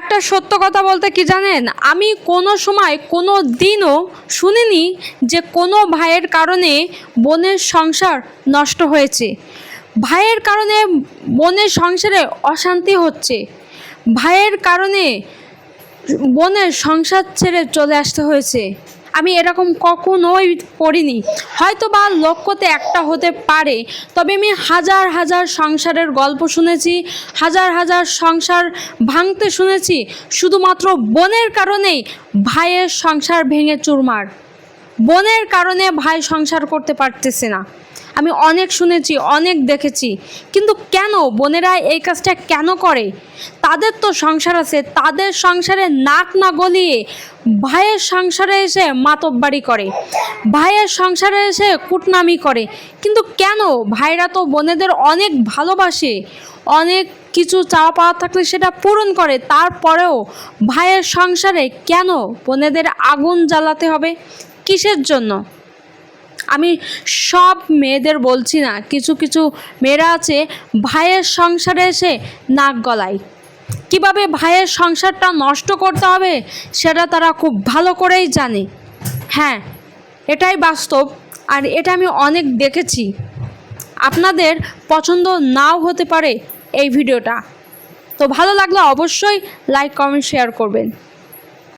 একটা সত্য কথা বলতে কি জানেন, আমি কোনো সময় কোনো দিনও শুনিনি যে কোনো ভাইয়ের কারণে বোনের সংসার নষ্ট হয়েছে, ভাইয়ের কারণে বোনের সংসারে অশান্তি হচ্ছে, ভাইয়ের কারণে বোনের সংসার ছেড়ে চলে আসতে হয়েছে। আমি এরকম কখনোই পড়িনি। হয়তো বা লক্ষ্যতে একটা হতে পারে, তবে আমি হাজার হাজার সংসারের গল্প শুনেছি, হাজার হাজার সংসার ভাঙতে শুনেছি, শুধুমাত্র বোনের কারণেই ভাইয়ের সংসার ভেঙে চুরমার। বোনের কারণে ভাই সংসার করতে পারতেছে না। আমি অনেক শুনেছি, অনেক দেখেছি, কিন্তু কেন বোনেরা এই কাজটা কেন করে? তাদের তো সংসার আছে, তাদের সংসারে নাক না গলিয়ে ভাইয়ের সংসারে এসে মাতব্বাড়ি করে, ভাইয়ের সংসারে এসে কুটনামি করে। কিন্তু কেন? ভাইরা তো বোনেদের অনেক ভালোবাসে, অনেক কিছু চাওয়া পাওয়া থাকলে সেটা পূরণ করে, তারপরেও ভাইয়ের সংসারে কেন বোনেদের আগুন জ্বালাতে হবে? কিসের জন্য? আমি সব মেয়েদের বলছি না, কিছু কিছু মেয়েরা আছে ভাইয়ের সংসারে এসে নাক গলায়। কীভাবে ভাইয়ের সংসারটা নষ্ট করতে হবে সেটা তারা খুব ভালো করেই জানে। হ্যাঁ, এটাই বাস্তব, আর এটা আমি অনেক দেখেছি। আপনাদের পছন্দ নাও হতে পারে এই ভিডিওটা, তো ভালো লাগলে অবশ্যই লাইক, কমেন্ট, শেয়ার করবেন।